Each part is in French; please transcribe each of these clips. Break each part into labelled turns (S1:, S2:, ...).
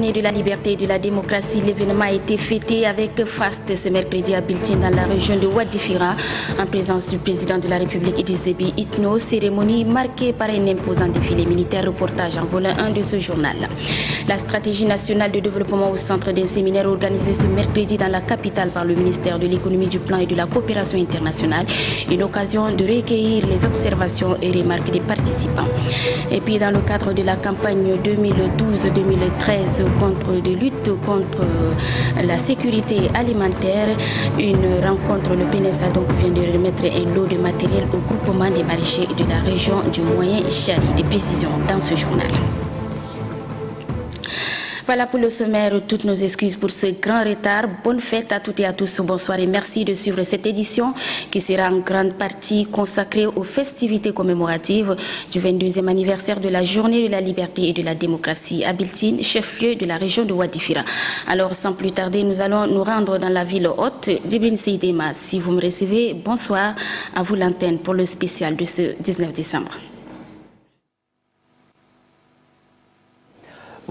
S1: journée de la liberté et de la démocratie, l'événement a été fêté avec faste ce mercredi à Biltine dans la région de Wadifira en présence du président de la République Idriss Déby Itno. Cérémonie marquée par un imposant défilé militaire. Reportage en volet 1 de ce journal. La stratégie nationale de développement au centre d'un séminaire organisé ce mercredi dans la capitale par le ministère de l'économie, du plan et de la coopération internationale. Une occasion de recueillir les observations et remarques des participants. Et puis dans le cadre de la campagne 2012-2013 de lutte contre la sécurité alimentaire, une rencontre, le PNSA donc vient de remettre un lot de matériel au groupement des maraîchers de la région du Moyen-Chari. Des précisions dans ce journal. Voilà pour le sommaire, toutes nos excuses pour ce grand retard. Bonne fête à toutes et à tous, bonsoir et merci de suivre cette édition qui sera en grande partie consacrée aux festivités commémoratives du 22e anniversaire de la Journée de la liberté et de la démocratie à Biltine, chef-lieu de la région de Wadifira. Alors sans plus tarder, nous allons nous rendre dans la ville haute d'Ibn Seydema. Si vous me recevez, bonsoir, à vous l'antenne pour le spécial de ce 19 décembre.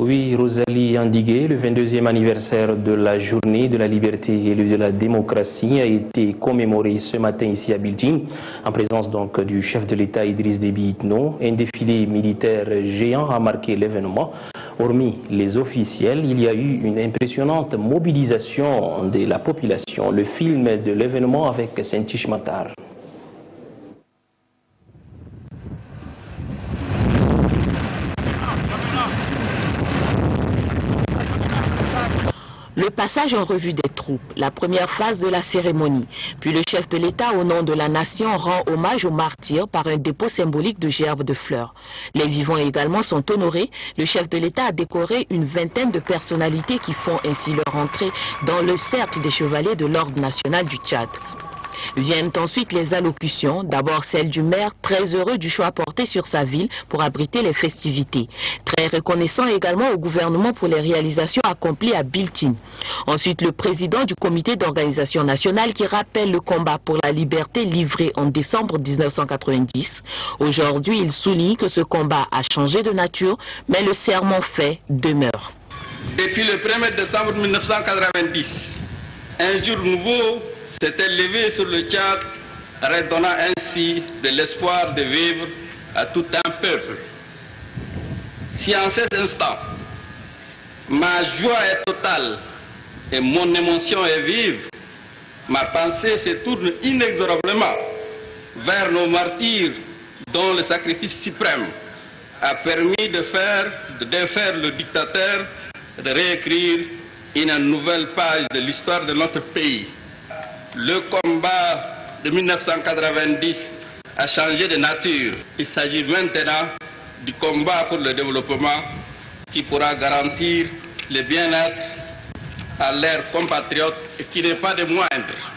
S2: Oui, Rosalie Andigué, le 22e anniversaire de la Journée de la liberté et de la démocratie a été commémoré ce matin ici à Biltine, en présence donc du chef de l'État Idriss Déby Itno. Un défilé militaire géant a marqué l'événement. Hormis les officiels, il y a eu une impressionnante mobilisation de la population. Le film de l'événement avec Saint-Tiche Matar.
S3: Le passage en revue des troupes, la première phase de la cérémonie. Puis le chef de l'État, au nom de la nation, rend hommage aux martyrs par un dépôt symbolique de gerbes de fleurs. Les vivants également sont honorés. Le chef de l'État a décoré une vingtaine de personnalités qui font ainsi leur entrée dans le cercle des chevaliers de l'Ordre national du Tchad. Viennent ensuite les allocutions, d'abord celle du maire, très heureux du choix porté sur sa ville pour abriter les festivités. Très reconnaissant également au gouvernement pour les réalisations accomplies à Biltine. Ensuite, le président du comité d'organisation nationale qui rappelle le combat pour la liberté livré en décembre 1990. Aujourd'hui, il souligne que ce combat a changé de nature, mais le serment fait demeure.
S4: Depuis le 1er décembre 1990, un jour nouveau s'était levé sur le Tchad, redonnant ainsi de l'espoir de vivre à tout un peuple. Si en ces instants, ma joie est totale et mon émotion est vive, ma pensée se tourne inexorablement vers nos martyrs dont le sacrifice suprême a permis de défaire le dictateur, de réécrire une nouvelle page de l'histoire de notre pays. Le combat de 1990 a changé de nature. Il s'agit maintenant du combat pour le développement qui pourra garantir le bien-être à leurs compatriotes et qui n'est pas des moindres.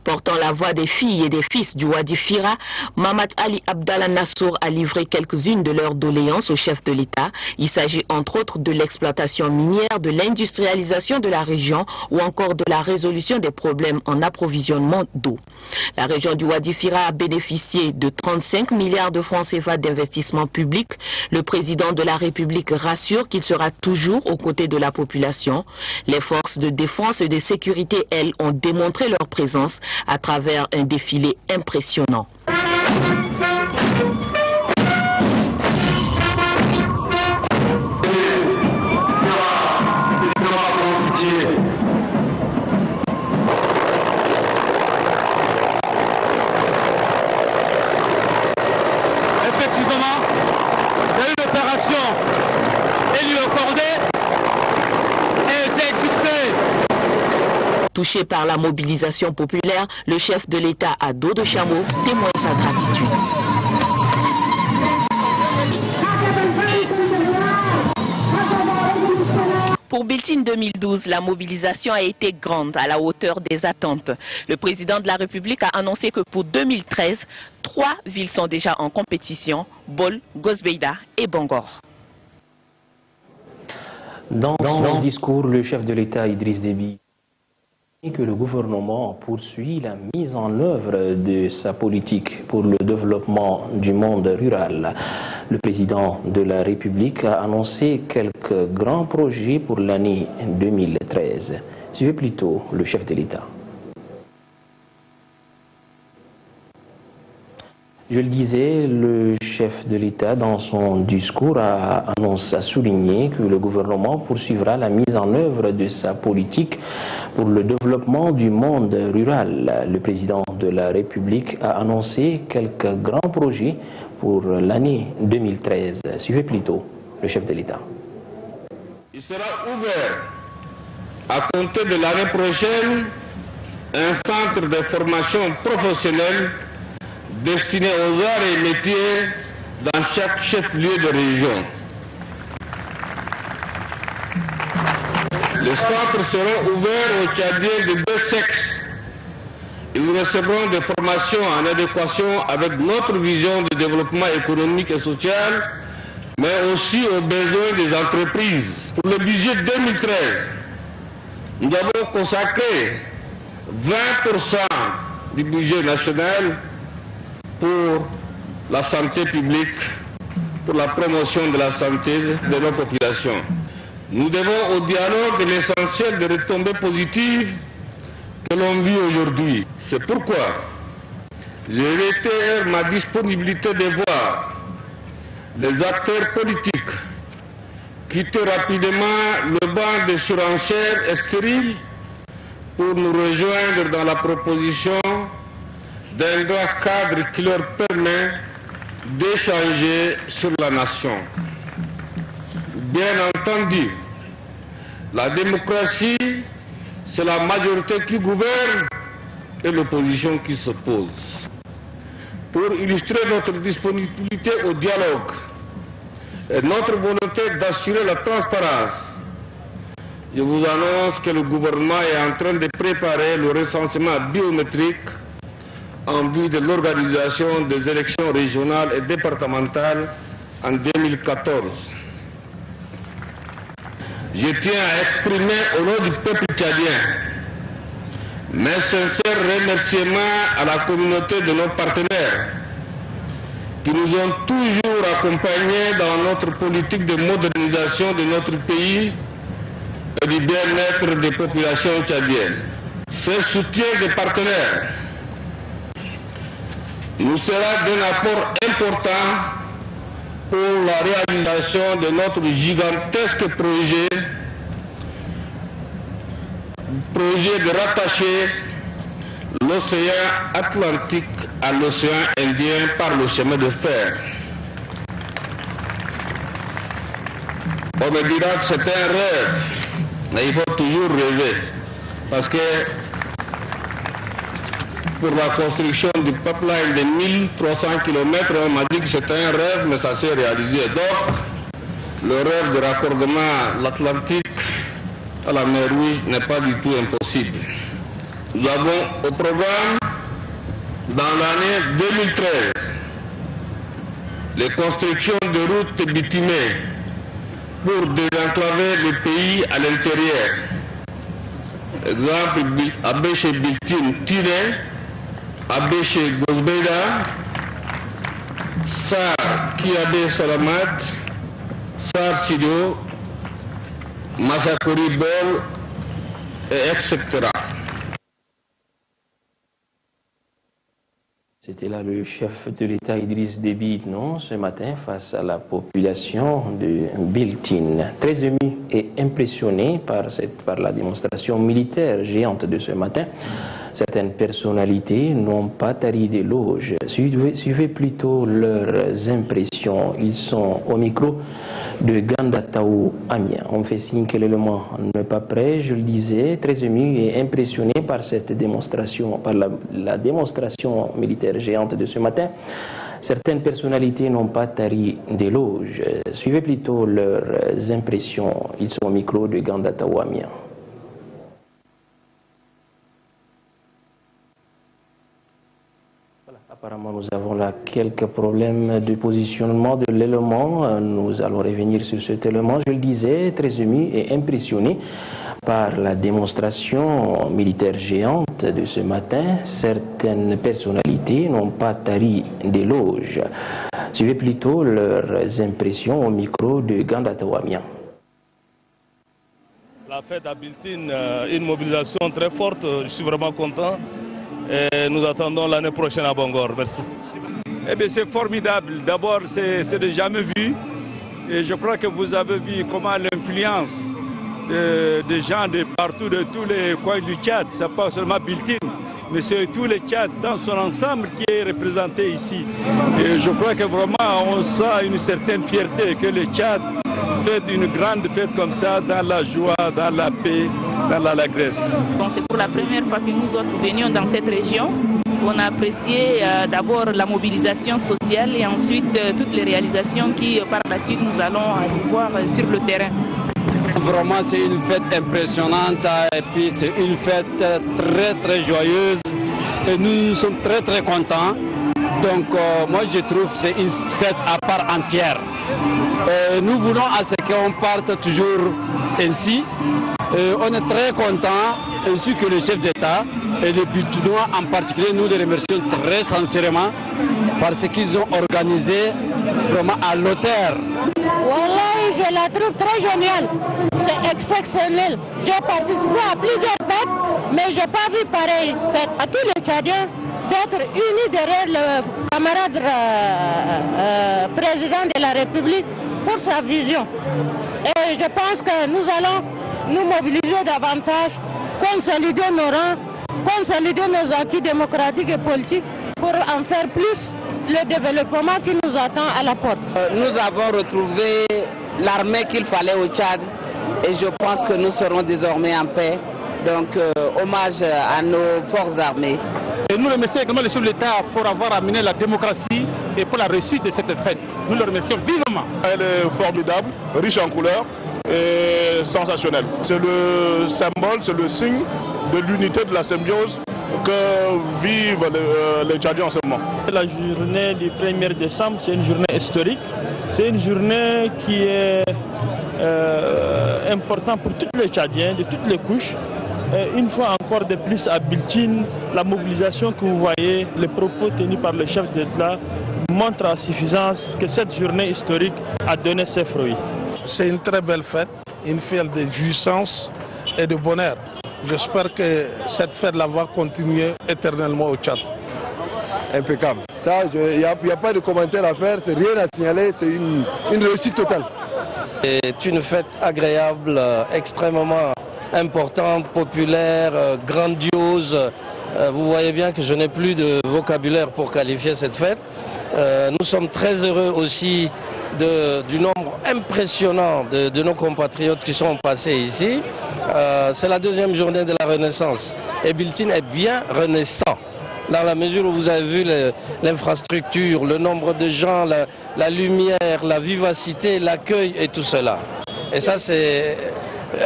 S3: Portant la voix des filles et des fils du Wadifira, Mamad Ali Abdallah Nassour a livré quelques-unes de leurs doléances au chef de l'État. Il s'agit entre autres de l'exploitation minière, de l'industrialisation de la région ou encore de la résolution des problèmes en approvisionnement d'eau. La région du Wadifira a bénéficié de 35 milliards de francs CFA d'investissement public. Le président de la République rassure qu'il sera toujours aux côtés de la population. Les forces de défense et de sécurité, elles, ont démontré leur présence à travers un défilé impressionnant.
S5: Effectivement, c'est une opération héliocordée et c'est exécuté.
S3: Touché par la mobilisation populaire, le chef de l'État à dos de chameau témoigne sa gratitude. Pour Biltine 2012, la mobilisation a été grande, à la hauteur des attentes. Le président de la République a annoncé que pour 2013, 3 villes sont déjà en compétition, Bol, Gosbeida et Bangor.
S2: Dans son discours, le chef de l'État Idriss Déby que le gouvernement poursuit la mise en œuvre de sa politique pour le développement du monde rural. Le président de la République a annoncé quelques grands projets pour l'année 2013. Suivez plutôt le chef de l'État. Je le disais, le chef de l'État, dans son discours, a souligné que le gouvernement poursuivra la mise en œuvre de sa politique pour le développement du monde rural. Le président de la République a annoncé quelques grands projets pour l'année 2013. Suivez plutôt le chef de l'État.
S6: Il sera ouvert à compter de l'année prochaine un centre de formation professionnelle destiné aux arts et métiers dans chaque chef-lieu de région. Les centres seront ouverts aux Tchadiens de deux sexes. Ils recevront des formations en adéquation avec notre vision de développement économique et social, mais aussi aux besoins des entreprises. Pour le budget 2013, nous avons consacré 20% du budget national pour la santé publique, pour la promotion de la santé de nos populations. Nous devons au dialogue l'essentiel des retombées positives que l'on vit aujourd'hui. C'est pourquoi je réitère ma disponibilité de voir les acteurs politiques quitter rapidement le banc de surenchères stériles pour nous rejoindre dans la proposition d'un grand cadre qui leur permet d'échanger sur la nation. Bien entendu, la démocratie, c'est la majorité qui gouverne et l'opposition qui s'oppose. Pour illustrer notre disponibilité au dialogue et notre volonté d'assurer la transparence, je vous annonce que le gouvernement est en train de préparer le recensement biométrique en vue de l'organisation des élections régionales et départementales en 2014. Je tiens à exprimer au nom du peuple tchadien mes sincères remerciements à la communauté de nos partenaires qui nous ont toujours accompagnés dans notre politique de modernisation de notre pays et du bien-être des populations tchadiennes. Ce soutien des partenaires nous sera d'un apport important pour la réalisation de notre gigantesque projet de rattacher l'océan Atlantique à l'océan Indien par le chemin de fer. On me dira que c'est un rêve, mais il faut toujours rêver, parce que pour la construction du pipeline de 1300 km, on m'a dit que c'était un rêve, mais ça s'est réalisé. Donc, le rêve de raccordement de l'Atlantique à la mer Rouge n'est pas du tout impossible. Nous avons au programme, dans l'année 2013, les constructions de routes bitumées pour désenclaver le pays à l'intérieur. Exemple, Abéché Biltine Tine, Abéché Gosbeida, Sar Kiabe Salamat, Sar Sido, Massakori Bol, etc.
S2: C'était là le chef de l'État Idriss Déby Itno ce matin face à la population de Biltine. Très ému et impressionné par la démonstration militaire géante de ce matin. Certaines personnalités n'ont pas tari d'éloges. Suivez plutôt leurs impressions. Ils sont au micro de Gandataou Amiens. On me fait signe que l'élément n'est pas prêt. Je le disais, très ému et impressionné par cette démonstration, par la démonstration militaire géante de ce matin. Certaines personnalités n'ont pas tari d'éloges. Suivez plutôt leurs impressions. Ils sont au micro de Gandataou Amiens. Apparemment, nous avons là quelques problèmes de positionnement de l'élément. Nous allons revenir sur cet élément. Je le disais, très ému et impressionné Par la démonstration militaire géante de ce matin, certaines personnalités n'ont pas tari d'éloges. Suivez plutôt leurs impressions au micro de Ganda Tawamian.
S7: La fête à Biltine, une mobilisation très forte, je suis vraiment content. Et nous attendons l'année prochaine à Bangor. Merci.
S8: Eh bien, c'est formidable. D'abord, c'est de jamais vu. Et je crois que vous avez vu comment l'influence des gens de partout, de tous les coins du Tchad, ce n'est pas seulement Biltine, mais c'est tout le Tchad dans son ensemble qui est représenté ici. Et je crois que vraiment on sent une certaine fierté que le Tchad fait une grande fête comme ça, dans la joie, dans la paix, dans l'allégresse.
S9: Bon, c'est pour la première fois que nous autres venions dans cette région. On a apprécié d'abord la mobilisation sociale et ensuite toutes les réalisations qui par la suite nous allons voir sur le terrain.
S10: Vraiment, c'est une fête impressionnante et puis c'est une fête très très joyeuse et nous sommes très très contents. Donc moi je trouve que c'est une fête à part entière. Nous voulons à ce qu'on parte toujours ainsi. On est très contents, ainsi que le chef d'État et les Biltinois en particulier. Nous les remercions très sincèrement parce qu'ils ont organisé vraiment à l'auteur.
S11: Voilà, je la trouve très géniale. C'est exceptionnel. J'ai participé à plusieurs fêtes, mais je n'ai pas vu pareille fête. À tous les Tchadiens d'être unis derrière le camarade président de la République pour sa vision. Et je pense que nous allons nous mobiliser davantage, consolider nos rangs, consolider nos acquis démocratiques et politiques pour en faire plus le développement qui nous attend à la porte.
S12: Nous avons retrouvé l'armée qu'il fallait au Tchad et je pense que nous serons désormais en paix. Donc hommage à nos forces armées.
S13: Et nous remercions également le chef de l'État pour avoir amené la démocratie et pour la réussite de cette fête. Nous le remercions vivement.
S14: Elle est formidable, riche en couleurs et sensationnelle. C'est le symbole, c'est le signe de l'unité, de la symbiose que vivent les Tchadiens en ce moment.
S15: La journée du 1er décembre, c'est une journée historique. C'est une journée qui est importante pour tous les Tchadiens, de toutes les couches. Et une fois encore de plus à Biltine, la mobilisation que vous voyez, les propos tenus par le chef d'État montrent à suffisance que cette journée historique a donné ses fruits.
S16: C'est une très belle fête, une fête de jouissance et de bonheur. J'espère que cette fête-là va continuer éternellement au Tchad.
S17: Impeccable. Ça, il n'y a pas de commentaire à faire, c'est rien à signaler, c'est une réussite totale.
S18: C'est une fête agréable, extrêmement importante, populaire, grandiose. Vous voyez bien que je n'ai plus de vocabulaire pour qualifier cette fête. Nous sommes très heureux aussi du nombre impressionnant de nos compatriotes qui sont passés ici. C'est la deuxième journée de la Renaissance et Biltine est bien renaissant. Dans la mesure où vous avez vu l'infrastructure, le nombre de gens, la lumière, la vivacité, l'accueil et tout cela. Et ça c'est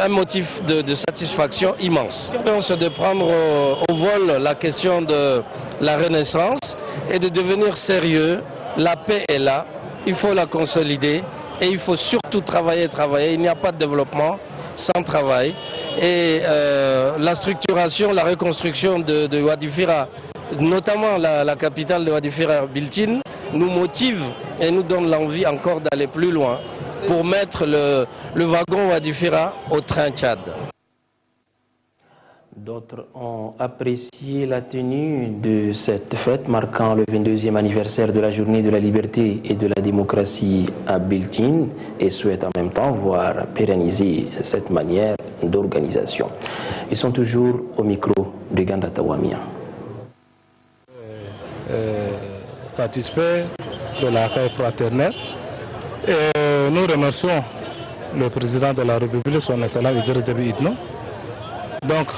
S18: un motif de satisfaction immense. C'est de prendre au vol la question de la Renaissance et de devenir sérieux. La paix est là, il faut la consolider et il faut surtout travailler. Il n'y a pas de développement sans travail. Et la structuration, la reconstruction de Wadifira, notamment la capitale de Wadifira, Biltine, nous motive et nous donne l'envie encore d'aller plus loin pour mettre le wagon Wadifira au train Tchad.
S2: D'autres ont apprécié la tenue de cette fête marquant le 22e anniversaire de la journée de la liberté et de la démocratie à Biltine et souhaitent en même temps voir pérenniser cette manière d'organisation. Ils sont toujours au micro de Ganda Tawamian.
S13: Satisfait de l'accueil fraternel et nous remercions le président de la République, son excellence Idriss Déby Itno, donc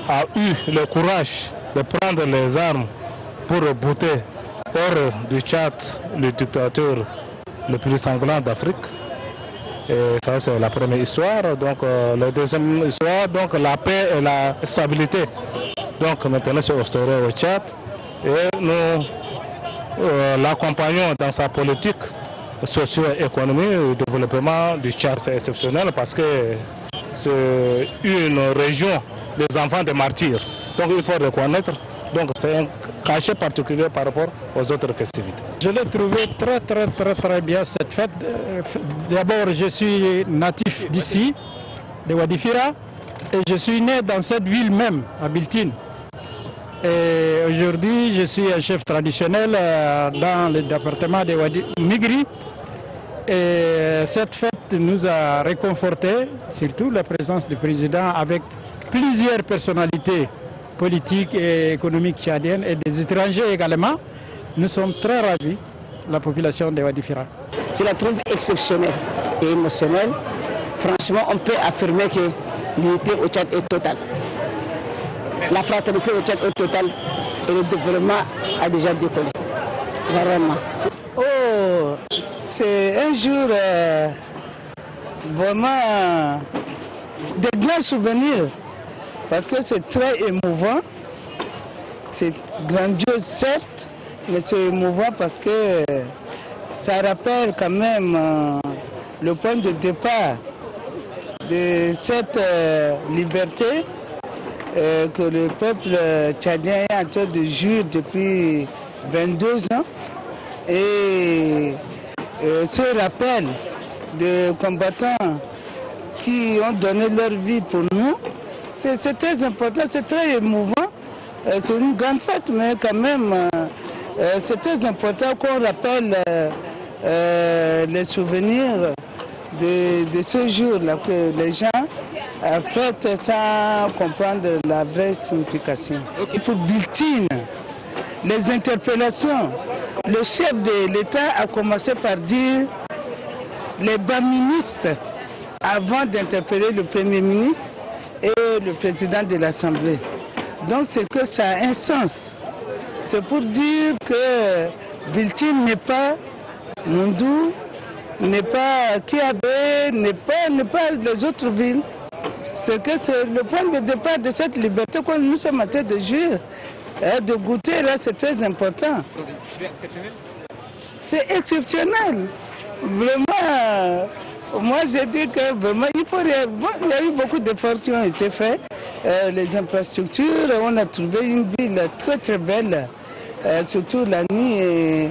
S13: a eu le courage de prendre les armes pour rebooter hors du Tchad le dictateur le plus sanglant d'Afrique. Et ça c'est la première histoire. Donc la deuxième histoire, donc la paix et la stabilité. Donc maintenant c'est instauré au Tchad et nous l'accompagnons dans sa politique socio-économique. Le développement du Tchad c'est exceptionnel parce que c'est une région des enfants des martyrs. Donc il faut reconnaître, donc c'est un cachet particulier par rapport aux autres festivités.
S19: Je l'ai trouvé très bien cette fête. D'abord, je suis natif d'ici, de Wadifira, et je suis né dans cette ville même, à Biltine. Et aujourd'hui, je suis un chef traditionnel dans le département de Migri. Et cette fête nous a réconfortés, surtout la présence du président avec plusieurs personnalités politiques et économiques tchadiennes et des étrangers également. Nous sommes très ravis, la population de Wadifira.
S20: Je la trouve exceptionnelle et émotionnelle. Franchement, on peut affirmer que l'unité au Tchad est totale. La fraternité au Tchad est totale et le développement a déjà décollé. Vraiment.
S11: Oh, c'est un jour vraiment de grands souvenirs parce que c'est très émouvant. C'est grandiose certes, mais c'est émouvant parce que ça rappelle quand même le point de départ de cette liberté que le peuple tchadien est en train de jouir depuis 22 ans. Et ce rappel de combattants qui ont donné leur vie pour nous, c'est très important, c'est très émouvant. C'est une grande fête, mais quand même, c'est très important qu'on rappelle les souvenirs de ce jour-là que les gens fêtent sans comprendre la vraie signification. Okay. Pour Biltine, les interpellations, le chef de l'État a commencé par dire les bas ministres avant d'interpeller le Premier ministre et le président de l'Assemblée. Donc c'est que ça a un sens. C'est pour dire que Biltine n'est pas Mondou, n'est pas Kiabé, n'est pas les autres villes. C'est que c'est le point de départ de cette liberté que nous sommes en train de jouir, de goûter, là c'est très important. C'est exceptionnel. Vraiment, moi j'ai dit que vraiment il y a eu beaucoup d'efforts qui ont été faits. Les infrastructures, on a trouvé une ville très très belle, surtout la nuit. Et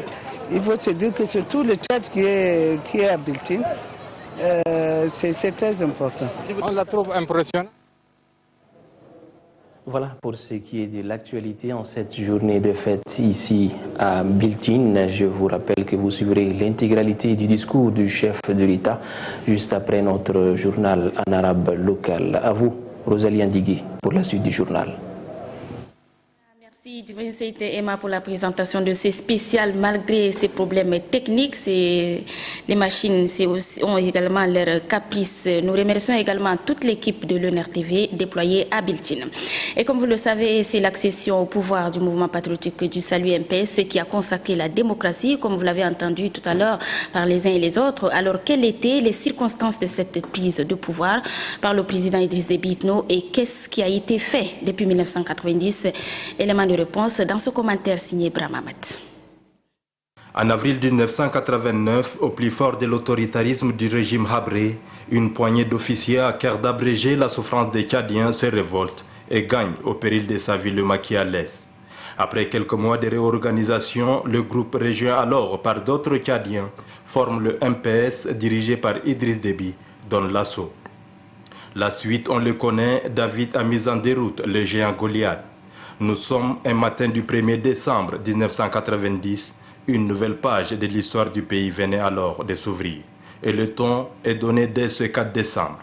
S11: il faut se dire que c'est tout le Tchad qui est à Biltine. C'est très important.
S19: On la trouve impressionnante.
S2: Voilà pour ce qui est de l'actualité en cette journée de fête ici à Biltine. Je vous rappelle que vous suivrez l'intégralité du discours du chef de l'État juste après notre journal en arabe local. À vous, Rosalie Ndigui, pour la suite du journal.
S1: Merci Divin Emma pour la présentation de ce spécial. Malgré ces problèmes techniques, les machines ont également leurs caprices. Nous remercions également toute l'équipe de l'UNRTV déployée à Biltine. Et comme vous le savez, c'est l'accession au pouvoir du mouvement patriotique du Salut MPS qui a consacré la démocratie, comme vous l'avez entendu tout à l'heure par les uns et les autres. Alors, quelles étaient les circonstances de cette prise de pouvoir par le président Idriss Déby Itno et qu'est-ce qui a été fait depuis 1990? Élément de réponse dans ce commentaire signé Brahmamat.
S21: En avril 1989, au plus fort de l'autoritarisme du régime Habré, une poignée d'officiers à cœur d'abréger la souffrance des Tchadiens se révolte et gagne au péril de sa vie le maquis à l'est. Après quelques mois de réorganisation, le groupe rejoint alors par d'autres Tchadiens forme le MPS dirigé par Idriss Déby, donne l'assaut. La suite, on le connaît, David a mis en déroute le géant Goliath. Nous sommes un matin du 1er décembre 1990. Une nouvelle page de l'histoire du pays venait alors de s'ouvrir. Et le ton est donné dès ce 4 décembre.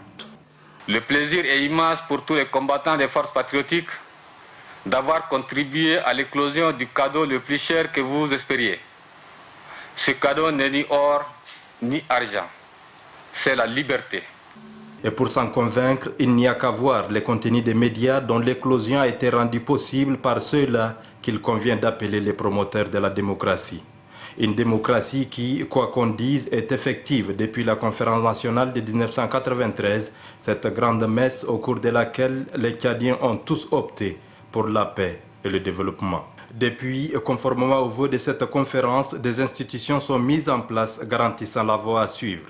S22: Le plaisir est immense pour tous les combattants des forces patriotiques d'avoir contribué à l'éclosion du cadeau le plus cher que vous espériez. Ce cadeau n'est ni or ni argent. C'est la liberté.
S21: Et pour s'en convaincre, il n'y a qu'à voir les contenus des médias dont l'éclosion a été rendue possible par ceux-là qu'il convient d'appeler les promoteurs de la démocratie. Une démocratie qui, quoi qu'on dise, est effective depuis la conférence nationale de 1993, cette grande messe au cours de laquelle les Tchadiens ont tous opté pour la paix et le développement. Depuis, conformément aux vœux de cette conférence, des institutions sont mises en place garantissant la voie à suivre.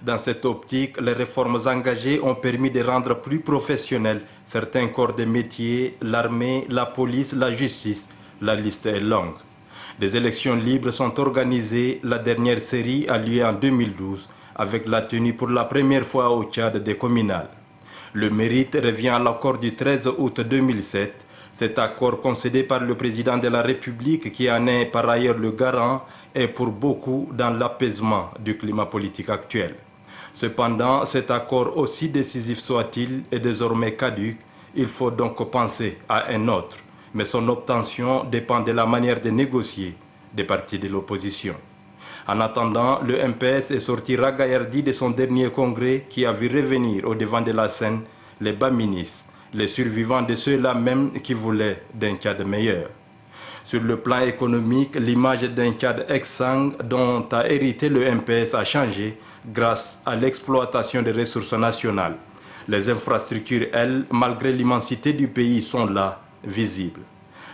S21: Dans cette optique, les réformes engagées ont permis de rendre plus professionnels certains corps de métiers, l'armée, la police, la justice. La liste est longue. Des élections libres sont organisées. La dernière série a lieu en 2012 avec la tenue pour la première fois au Tchad des communales. Le mérite revient à l'accord du 13 août 2007. Cet accord concédé par le président de la République, qui en est par ailleurs le garant, est pour beaucoup dans l'apaisement du climat politique actuel. Cependant, cet accord, aussi décisif soit-il, est désormais caduc. Il faut donc penser à un autre. Mais son obtention dépend de la manière de négocier des partis de l'opposition. En attendant, le MPS est sorti ragaillardi de son dernier congrès qui a vu revenir au devant de la scène les bas ministres, les survivants de ceux-là même qui voulaient d'un Tchad meilleur. Sur le plan économique, l'image d'un Tchad exsangue dont a hérité le MPS a changé grâce à l'exploitation des ressources nationales. Les infrastructures, elles, malgré l'immensité du pays, sont là, visibles.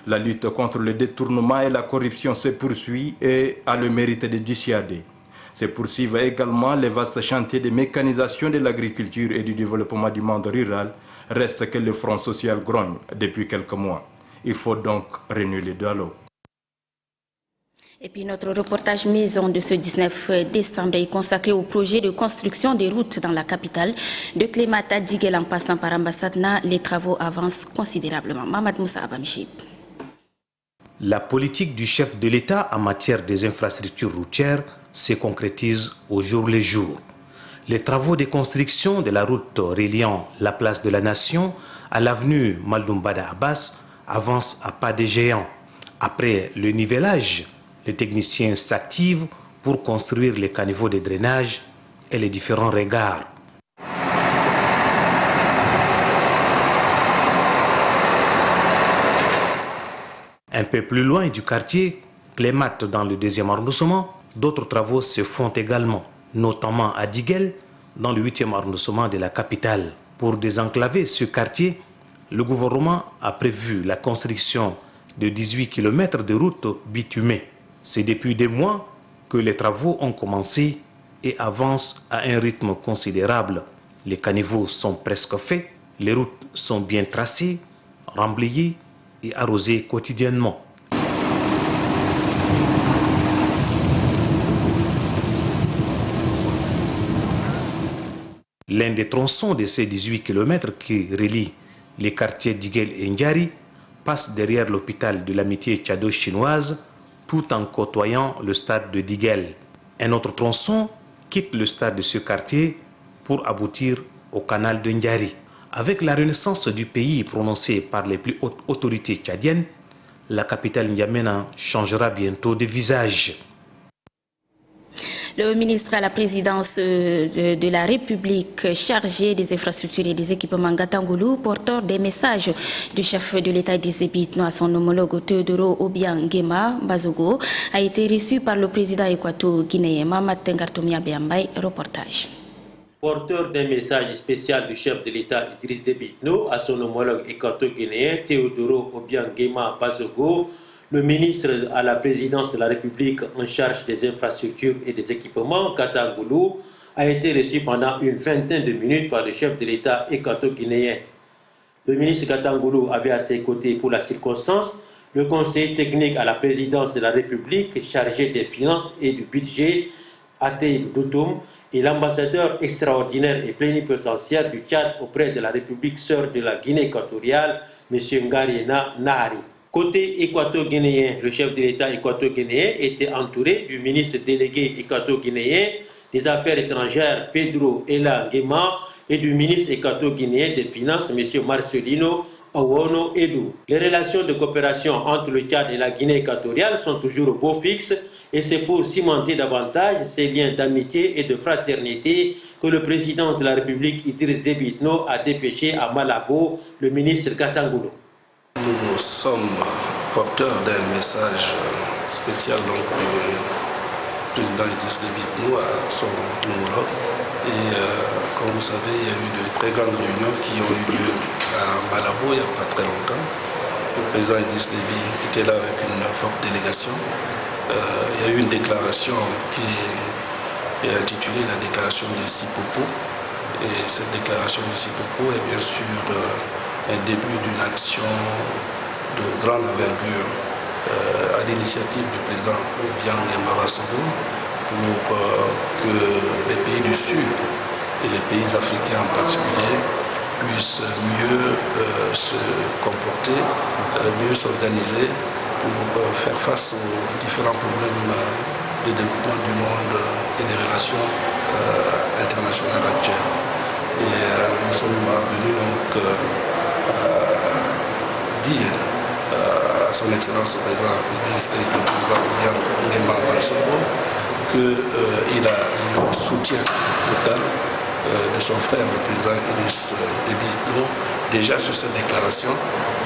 S21: La lutte contre le détournement et la corruption se poursuit et a le mérite de dissuader. Se poursuivent également les vastes chantiers de mécanisation de l'agriculture et du développement du monde rural. Reste que le front social grogne depuis quelques mois. Il faut donc renouer le dialogue.
S1: Et puis notre reportage maison de ce 19 décembre est consacré au projet de construction des routes dans la capitale. De Clémata Diguel en passant par Ambassadna, les travaux avancent considérablement. Mamad Moussa Abamichid.
S4: La politique du chef de l'État en matière des infrastructures routières se concrétise au jour le jour. Les travaux de construction de la route reliant la place de la Nation à l'avenue Maldumbada Abbas avancent à pas de géant. Après le nivellage, les techniciens s'activent pour construire les caniveaux de drainage et les différents regards. Un peu plus loin du quartier, Clémat dans le 2e arrondissement, d'autres travaux se font également, notamment à Diguel, dans le 8e arrondissement de la capitale. Pour désenclaver ce quartier, le gouvernement a prévu la construction de 18 km de routes bitumées. C'est depuis des mois que les travaux ont commencé et avancent à un rythme considérable. Les caniveaux sont presque faits, les routes sont bien tracées, remblayées et arrosées quotidiennement. L'un des tronçons de ces 18 km qui relient les quartiers d'Iguel et Ndiari passe derrière l'hôpital de l'amitié tchado-chinoise tout en côtoyant le stade de Diguel. Un autre tronçon quitte le stade de ce quartier pour aboutir au canal de Ndiari. Avec la renaissance du pays prononcée par les plus hautes autorités tchadiennes, la capitale N'Djamena changera bientôt de visage.
S1: Le ministre à la présidence de la République chargé des infrastructures et des équipements Gatangoulou, porteur des messages du chef de l'État Idriss Déby Itno à son homologue Teodoro Obiang Nguema Bazogo, a été reçu par le président équato-guinéen Mahamat Tengartomia Beambay. Reportage.
S5: Porteur d'un message spécial du chef de l'État Idriss Déby Itno à son homologue équato-guinéen Teodoro Obiang Nguema Bazogo, le ministre à la présidence de la République en charge des infrastructures et des équipements, Gatangoulou, a été reçu pendant une vingtaine de minutes par le chef de l'État équato-guinéen. Le ministre Gatangoulou avait à ses côtés pour la circonstance le conseiller technique à la présidence de la République chargé des finances et du budget, Atey Doutoum, et l'ambassadeur extraordinaire et plénipotentiaire du Tchad auprès de la République sœur de la Guinée équatoriale, M. Ngariena Nahari. Côté équato-guinéen, le chef de l'État équato-guinéen était entouré du ministre délégué équato-guinéen des Affaires étrangères Pedro Ela Nguema et du ministre équato-guinéen des Finances M. Marcelino Awono Edu. Les relations de coopération entre le Tchad et la Guinée équatoriale sont toujours au beau fixe et c'est pour cimenter davantage ces liens d'amitié et de fraternité que le président de la République Idriss Déby Itno a dépêché à Malabo le ministre Gatangoulou.
S23: Nous sommes porteurs d'un message spécial du président Idriss Déby Itno à son homologue. Et comme vous savez, il y a eu de très grandes réunions qui ont eu lieu à Malabo il n'y a pas très longtemps. Le président Idriss Déby était là avec une forte délégation. Il y a eu une déclaration qui est intitulée la déclaration de Sipopo. Et cette déclaration de Sipopo est bien sûr un début d'une action de grande envergure à l'initiative du président Obiang Nguema Bassongo pour que les pays du Sud et les pays africains en particulier puissent mieux se comporter, mieux s'organiser pour faire face aux différents problèmes de développement du monde et des relations internationales actuelles. Et nous sommes venus donc dire à son Excellence le président Obiang Nguema Bassongo qu'il a le soutien total de son frère, le président Idriss Déby Itno, déjà sur cette déclaration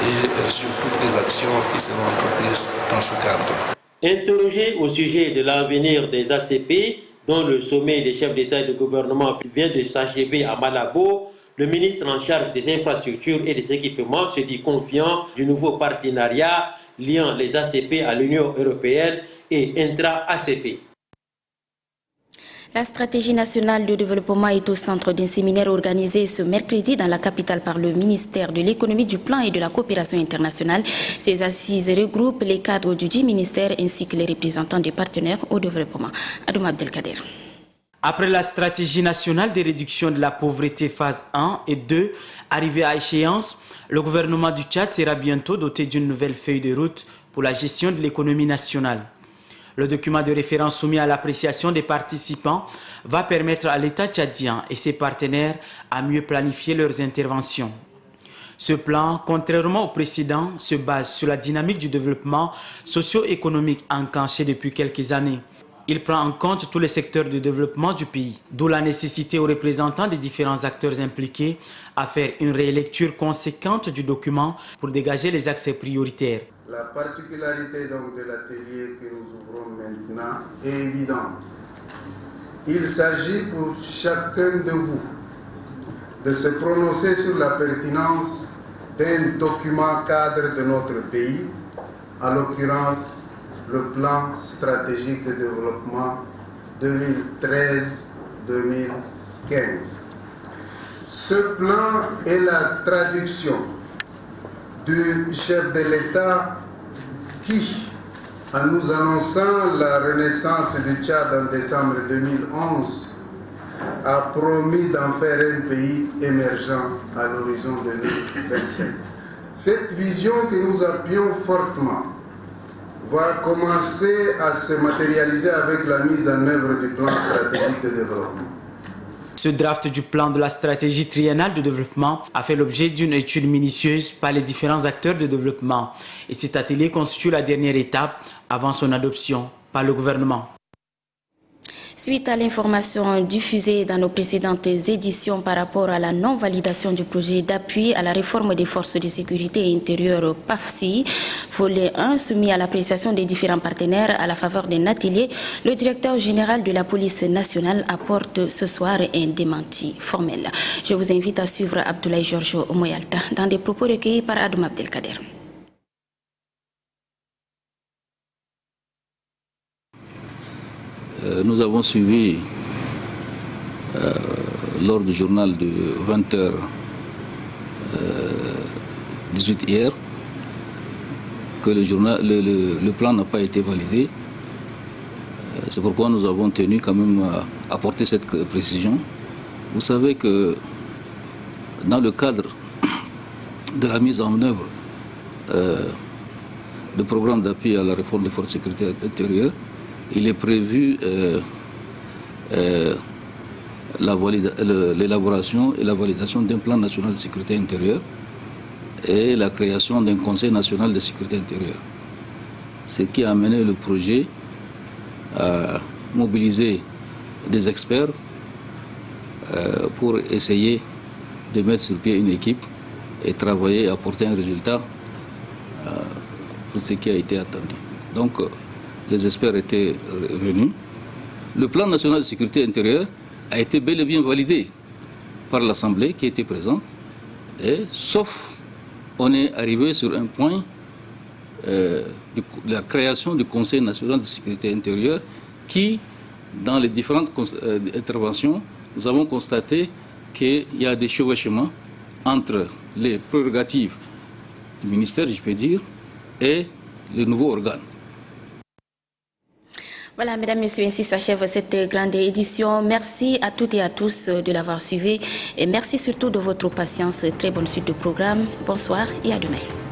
S23: et sur toutes les actions qui seront entreprises dans ce cadre.
S5: Interrogé au sujet de l'avenir des ACP, dont le sommet des chefs d'État et de gouvernement vient de s'achever à Malabo, le ministre en charge des infrastructures et des équipements se dit confiant du nouveau partenariat liant les ACP à l'Union européenne et intra-ACP.
S1: La stratégie nationale de développement est au centre d'un séminaire organisé ce mercredi dans la capitale par le ministère de l'économie, du plan et de la coopération internationale. Ces assises regroupent les cadres du 10 ministères ainsi que les représentants des partenaires au développement. Adoum Abdelkader.
S3: Après la stratégie nationale de réduction de la pauvreté phase 1 et 2 arrivée à échéance, le gouvernement du Tchad sera bientôt doté d'une nouvelle feuille de route pour la gestion de l'économie nationale. Le document de référence soumis à l'appréciation des participants va permettre à l'État tchadien et ses partenaires à mieux planifier leurs interventions. Ce plan, contrairement au précédent, se base sur la dynamique du développement socio-économique enclenché depuis quelques années. Il prend en compte tous les secteurs de développement du pays, d'où la nécessité aux représentants des différents acteurs impliqués à faire une rélecture conséquente du document pour dégager les axes prioritaires.
S6: La particularité donc de l'atelier que nous ouvrons maintenant est évidente. Il s'agit pour chacun de vous de se prononcer sur la pertinence d'un document cadre de notre pays, en l'occurrence le plan stratégique de développement 2013-2015. Ce plan est la traduction du chef de l'État qui, en nous annonçant la renaissance du Tchad en décembre 2011, a promis d'en faire un pays émergent à l'horizon 2025. Cette vision que nous appuyons fortement va commencer à se matérialiser avec la mise en œuvre du plan stratégique de développement.
S3: Ce draft du plan de la stratégie triennale de développement a fait l'objet d'une étude minutieuse par les différents acteurs de développement et cet atelier constitue la dernière étape avant son adoption par le gouvernement.
S1: Suite à l'information diffusée dans nos précédentes éditions par rapport à la non-validation du projet d'appui à la réforme des forces de sécurité intérieure PAFSI, volet 1 soumis à l'appréciation des différents partenaires à la faveur d'un atelier, le directeur général de la police nationale apporte ce soir un démenti formel. Je vous invite à suivre Abdoulaye Giorgio Moyalta dans des propos recueillis par Adoum Abdelkader.
S7: Nous avons suivi lors du journal de 20h18 hier que le plan n'a pas été validé. C'est pourquoi nous avons tenu quand même à apporter cette précision. Vous savez que dans le cadre de la mise en œuvre du programme d'appui à la réforme des forces de sécurité intérieure, il est prévu l'élaboration et la validation d'un plan national de sécurité intérieure et la création d'un conseil national de sécurité intérieure. Ce qui a amené le projet à mobiliser des experts pour essayer de mettre sur pied une équipe et travailler à apporter un résultat pour ce qui a été attendu. Donc, les experts étaient venus. Le plan national de sécurité intérieure a été bel et bien validé par l'Assemblée qui était présente, sauf on est arrivé sur un point de la création du Conseil national de sécurité intérieure qui dans les différentes interventions, nous avons constaté qu'il y a des chevauchements entre les prérogatives du ministère, je peux dire, et le nouveau organe.
S1: Voilà, mesdames, messieurs, ainsi s'achève cette grande édition. Merci à toutes et à tous de l'avoir suivi et merci surtout de votre patience. Très bonne suite de programme. Bonsoir et à demain.